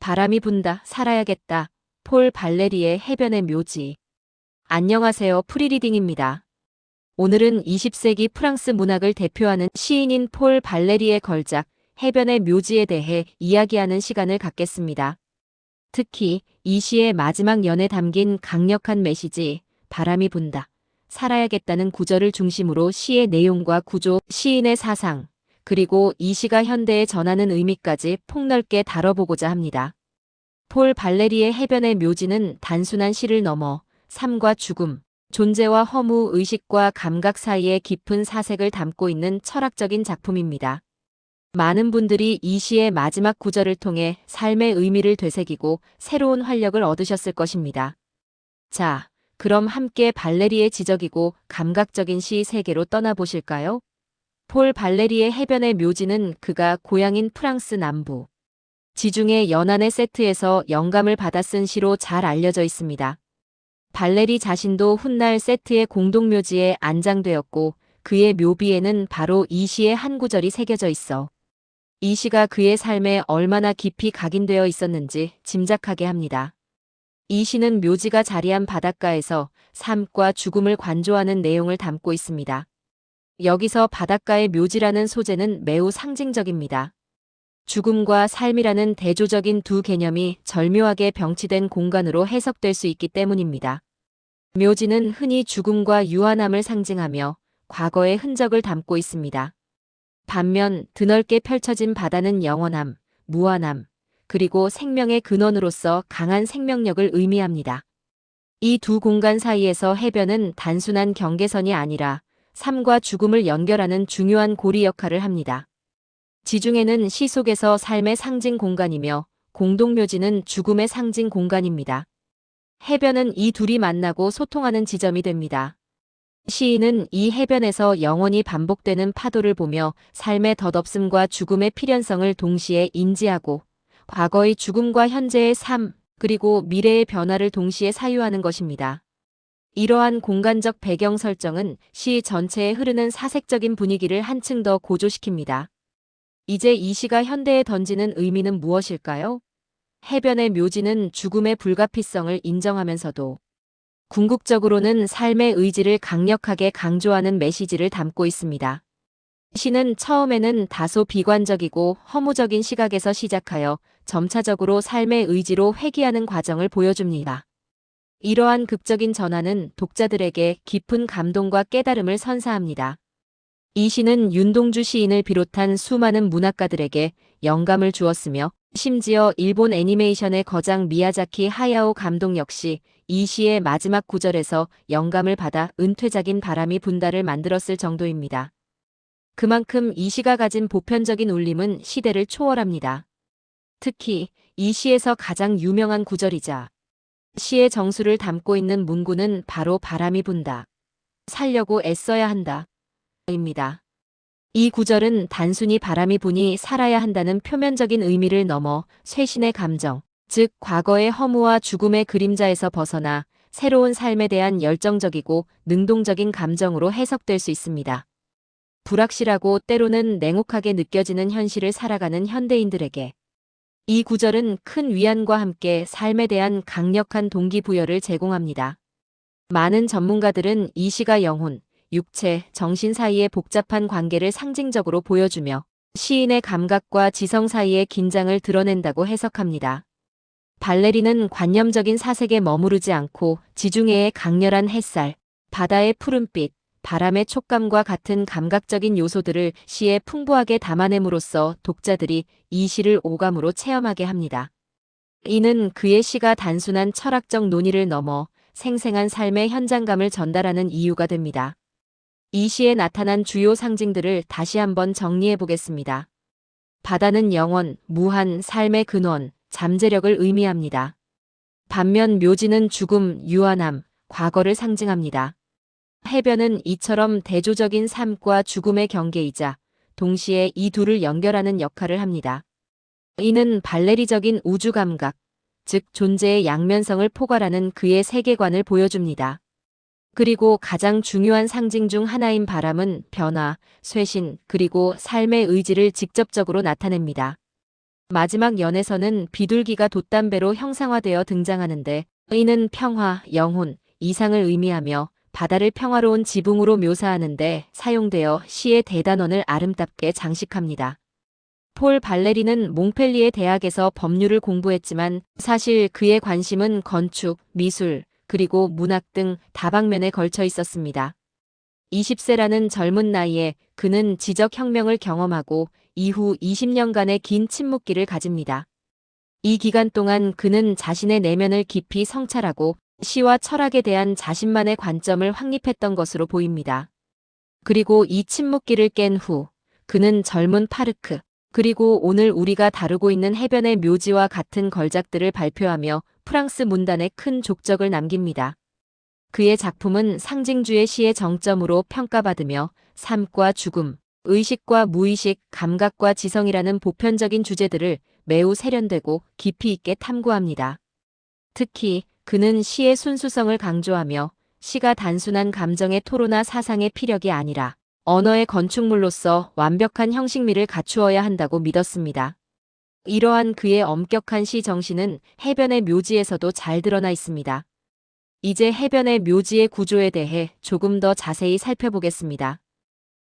바람이 분다, 살아야겠다. 폴 발레리의 해변의 묘지. 안녕하세요, 프리리딩입니다. 오늘은 20세기 프랑스 문학을 대표하는 시인인 폴 발레리의 걸작, 해변의 묘지에 대해 이야기하는 시간을 갖겠습니다. 특히 이 시의 마지막 연에 담긴 강력한 메시지, 바람이 분다, 살아야겠다는 구절을 중심으로 시의 내용과 구조, 시인의 사상, 그리고 이 시가 현대에 전하는 의미까지 폭넓게 다뤄보고자 합니다. 폴 발레리의 해변의 묘지는 단순한 시를 넘어 삶과 죽음, 존재와 허무, 의식과 감각 사이에 깊은 사색을 담고 있는 철학적인 작품입니다. 많은 분들이 이 시의 마지막 구절을 통해 삶의 의미를 되새기고 새로운 활력을 얻으셨을 것입니다. 자, 그럼 함께 발레리의 지적이고 감각적인 시 세계로 떠나보실까요? 폴 발레리의 해변의 묘지는 그가 고향인 프랑스 남부 지중해 연안의 세트에서 영감을 받아 쓴 시로 잘 알려져 있습니다. 발레리 자신도 훗날 세트의 공동묘지에 안장되었고 그의 묘비에는 바로 이 시의 한 구절이 새겨져 있어 이 시가 그의 삶에 얼마나 깊이 각인되어 있었는지 짐작하게 합니다. 이 시는 묘지가 자리한 바닷가에서 삶과 죽음을 관조하는 내용을 담고 있습니다. 여기서 바닷가의 묘지라는 소재는 매우 상징적입니다. 죽음과 삶이라는 대조적인 두 개념이 절묘하게 병치된 공간으로 해석될 수 있기 때문입니다. 묘지는 흔히 죽음과 유한함을 상징하며 과거의 흔적을 담고 있습니다. 반면 드넓게 펼쳐진 바다는 영원함, 무한함, 그리고 생명의 근원으로서 강한 생명력을 의미합니다. 이 두 공간 사이에서 해변은 단순한 경계선이 아니라 삶과 죽음을 연결하는 중요한 고리 역할을 합니다. 지중해는 시 속에서 삶의 상징 공간이며 공동묘지는 죽음의 상징 공간입니다. 해변은 이 둘이 만나고 소통하는 지점이 됩니다. 시인은 이 해변에서 영원히 반복되는 파도를 보며 삶의 덧없음과 죽음의 필연성을 동시에 인지하고 과거의 죽음과 현재의 삶, 그리고 미래의 변화를 동시에 사유하는 것입니다. 이러한 공간적 배경 설정은 시 전체에 흐르는 사색적인 분위기를 한층 더 고조시킵니다. 이제 이 시가 현대에 던지는 의미는 무엇일까요? 해변의 묘지는 죽음의 불가피성을 인정하면서도 궁극적으로는 삶의 의지를 강력하게 강조하는 메시지를 담고 있습니다. 시는 처음에는 다소 비관적이고 허무적인 시각에서 시작하여 점차적으로 삶의 의지로 회귀하는 과정을 보여줍니다. 이러한 극적인 전환은 독자들에게 깊은 감동과 깨달음을 선사합니다. 이 시는 윤동주 시인을 비롯한 수많은 문학가들에게 영감을 주었으며 심지어 일본 애니메이션의 거장 미야자키 하야오 감독 역시 이 시의 마지막 구절에서 영감을 받아 은퇴작인 바람이 분다를 만들었을 정도입니다. 그만큼 이 시가 가진 보편적인 울림은 시대를 초월합니다. 특히 이 시에서 가장 유명한 구절이자 시의 정수를 담고 있는 문구는 바로 바람이 분다, 살려고 애써야 한다 입니다. 이 구절은 단순히 바람이 부니 살아야 한다는 표면적인 의미를 넘어 쇄신의 감정, 즉 과거의 허무와 죽음의 그림자에서 벗어나 새로운 삶에 대한 열정적이고 능동적인 감정으로 해석될 수 있습니다. 불확실하고 때로는 냉혹하게 느껴지는 현실을 살아가는 현대인들에게 이 구절은 큰 위안과 함께 삶에 대한 강력한 동기부여를 제공합니다. 많은 전문가들은 이 시가 영혼, 육체, 정신 사이의 복잡한 관계를 상징적으로 보여주며 시인의 감각과 지성 사이의 긴장을 드러낸다고 해석합니다. 발레리는 관념적인 사색에 머무르지 않고 지중해의 강렬한 햇살, 바다의 푸른빛, 바람의 촉감과 같은 감각적인 요소들을 시에 풍부하게 담아냄으로써 독자들이 이 시를 오감으로 체험하게 합니다. 이는 그의 시가 단순한 철학적 논의를 넘어 생생한 삶의 현장감을 전달하는 이유가 됩니다. 이 시에 나타난 주요 상징들을 다시 한번 정리해 보겠습니다. 바다는 영원, 무한, 삶의 근원, 잠재력을 의미합니다. 반면 묘지는 죽음, 유한함, 과거를 상징합니다. 해변은 이처럼 대조적인 삶과 죽음의 경계이자 동시에 이 둘을 연결하는 역할을 합니다. 이는 발레리적인 우주 감각, 즉 존재의 양면성을 포괄하는 그의 세계관을 보여줍니다. 그리고 가장 중요한 상징 중 하나인 바람은 변화, 쇄신, 그리고 삶의 의지를 직접적으로 나타냅니다. 마지막 연에서는 비둘기가 돛담배로 형상화되어 등장하는데 이는 평화, 영혼, 이상을 의미하며 바다를 평화로운 지붕으로 묘사하는데 사용되어 시의 대단원을 아름답게 장식합니다. 폴 발레리는 몽펠리에 대학에서 법률을 공부했지만 사실 그의 관심은 건축, 미술, 그리고 문학 등 다방면에 걸쳐 있었습니다. 20세라는 젊은 나이에 그는 지적혁명을 경험하고 이후 20년간의 긴 침묵기를 가집니다. 이 기간 동안 그는 자신의 내면을 깊이 성찰하고 시와 철학에 대한 자신만의 관점을 확립했던 것으로 보입니다. 그리고 이 침묵기를 깬 후 그는 젊은 파르크, 그리고 오늘 우리가 다루고 있는 해변의 묘지와 같은 걸작들을 발표하며 프랑스 문단에 큰 족적을 남깁니다. 그의 작품은 상징주의 시의 정점으로 평가받으며 삶과 죽음, 의식과 무의식, 감각과 지성이라는 보편적인 주제들을 매우 세련되고 깊이 있게 탐구합니다. 특히 그는 시의 순수성을 강조하며 시가 단순한 감정의 토로나 상상의 피력이 아니라 언어의 건축물로서 완벽한 형식미를 갖추어야 한다고 믿었습니다. 이러한 그의 엄격한 시 정신은 해변의 묘지에서도 잘 드러나 있습니다. 이제 해변의 묘지의 구조에 대해 조금 더 자세히 살펴보겠습니다.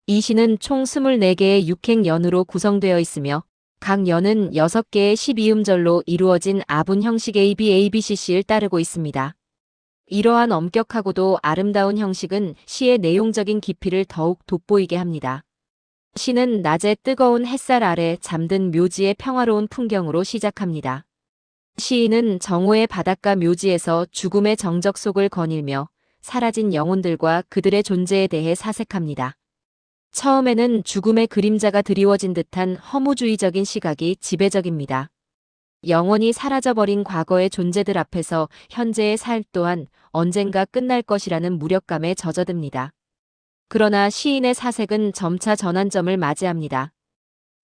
이 시는 총 24개의 육행연으로 구성되어 있으며 각 연은 6개의 12음절로 이루어진 아분 형식 ABABCC를 따르고 있습니다. 이러한 엄격하고도 아름다운 형식은 시의 내용적인 깊이를 더욱 돋보이게 합니다. 시는 낮에 뜨거운 햇살 아래 잠든 묘지의 평화로운 풍경으로 시작합니다. 시인은 정오의 바닷가 묘지에서 죽음의 정적 속을 거닐며 사라진 영혼들과 그들의 존재에 대해 사색합니다. 처음에는 죽음의 그림자가 드리워진 듯한 허무주의적인 시각이 지배적입니다. 영원히 사라져버린 과거의 존재들 앞에서 현재의 삶 또한 언젠가 끝날 것이라는 무력감에 젖어듭니다. 그러나 시인의 사색은 점차 전환점을 맞이합니다.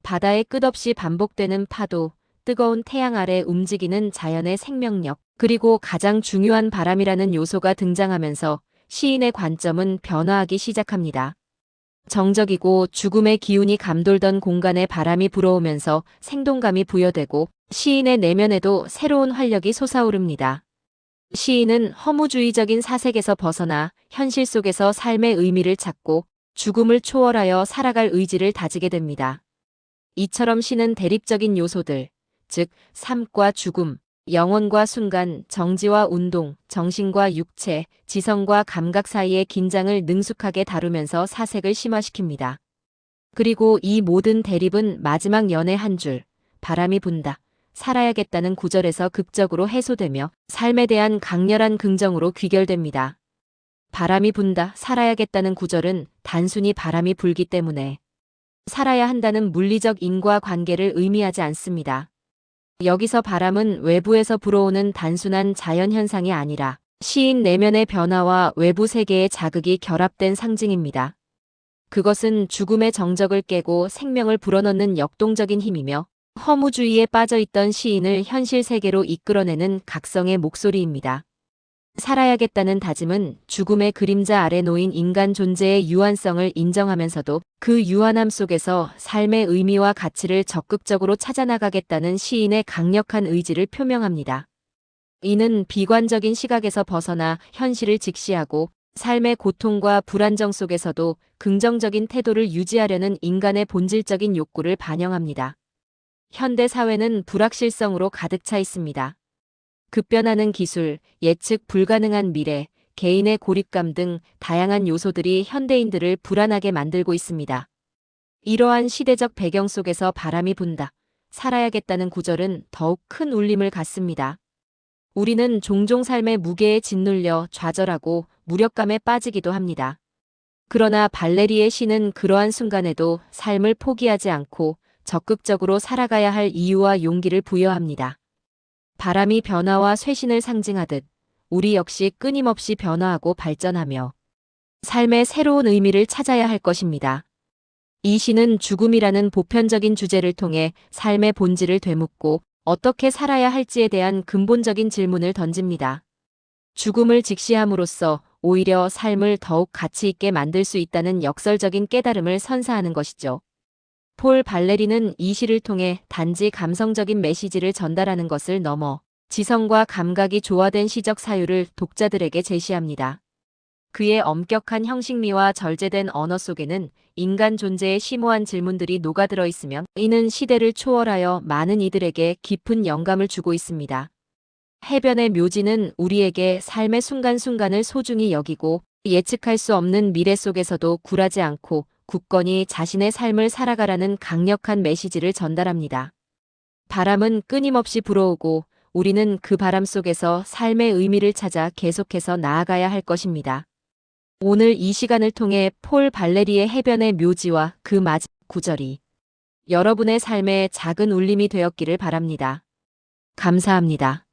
바다에 끝없이 반복되는 파도, 뜨거운 태양 아래 움직이는 자연의 생명력, 그리고 가장 중요한 바람이라는 요소가 등장하면서 시인의 관점은 변화하기 시작합니다. 정적이고 죽음의 기운이 감돌던 공간에 바람이 불어오면서 생동감이 부여되고 시인의 내면에도 새로운 활력이 솟아오릅니다. 시인은 허무주의적인 사색에서 벗어나 현실 속에서 삶의 의미를 찾고 죽음을 초월하여 살아갈 의지를 다지게 됩니다. 이처럼 시는 대립적인 요소들, 즉 삶과 죽음, 영혼과 순간, 정지와 운동, 정신과 육체, 지성과 감각 사이의 긴장을 능숙하게 다루면서 사색을 심화시킵니다. 그리고 이 모든 대립은 마지막 연의 한 줄, 바람이 분다, 살아야겠다는 구절에서 극적으로 해소되며 삶에 대한 강렬한 긍정으로 귀결됩니다. 바람이 분다, 살아야겠다는 구절은 단순히 바람이 불기 때문에 살아야 한다는 물리적 인과관계를 의미하지 않습니다. 여기서 바람은 외부에서 불어오는 단순한 자연현상이 아니라 시인 내면의 변화와 외부 세계의 자극이 결합된 상징입니다. 그것은 죽음의 정적을 깨고 생명을 불어넣는 역동적인 힘이며 허무주의에 빠져있던 시인을 현실 세계로 이끌어내는 각성의 목소리입니다. 살아야겠다는 다짐은 죽음의 그림자 아래 놓인 인간 존재의 유한성을 인정하면서도 그 유한함 속에서 삶의 의미와 가치를 적극적으로 찾아나가겠다는 시인의 강력한 의지를 표명합니다. 이는 비관적인 시각에서 벗어나 현실을 직시하고 삶의 고통과 불안정 속에서도 긍정적인 태도를 유지하려는 인간의 본질적인 욕구를 반영합니다. 현대 사회는 불확실성으로 가득 차 있습니다. 급변하는 기술, 예측 불가능한 미래, 개인의 고립감 등 다양한 요소들이 현대인들을 불안하게 만들고 있습니다. 이러한 시대적 배경 속에서 바람이 분다, 살아야겠다는 구절은 더욱 큰 울림을 갖습니다. 우리는 종종 삶의 무게에 짓눌려 좌절하고 무력감에 빠지기도 합니다. 그러나 발레리의 시는 그러한 순간에도 삶을 포기하지 않고 적극적으로 살아가야 할 이유와 용기를 부여합니다. 바람이 변화와 쇄신을 상징하듯 우리 역시 끊임없이 변화하고 발전하며 삶의 새로운 의미를 찾아야 할 것입니다. 이 시는 죽음이라는 보편적인 주제를 통해 삶의 본질을 되묻고 어떻게 살아야 할지에 대한 근본적인 질문을 던집니다. 죽음을 직시함으로써 오히려 삶을 더욱 가치 있게 만들 수 있다는 역설적인 깨달음을 선사하는 것이죠. 폴 발레리는 이 시를 통해 단지 감성적인 메시지를 전달하는 것을 넘어 지성과 감각이 조화된 시적 사유를 독자들에게 제시합니다. 그의 엄격한 형식미와 절제된 언어 속에는 인간 존재의 심오한 질문들이 녹아들어 있으며 이는 시대를 초월하여 많은 이들에게 깊은 영감을 주고 있습니다. 해변의 묘지는 우리에게 삶의 순간순간을 소중히 여기고 예측할 수 없는 미래 속에서도 굴하지 않고 굳건히 자신의 삶을 살아가라는 강력한 메시지를 전달합니다. 바람은 끊임없이 불어오고 우리는 그 바람 속에서 삶의 의미를 찾아 계속해서 나아가야 할 것입니다. 오늘 이 시간을 통해 폴 발레리의 해변의 묘지와 그 마지막 구절이 여러분의 삶의 작은 울림이 되었기를 바랍니다. 감사합니다.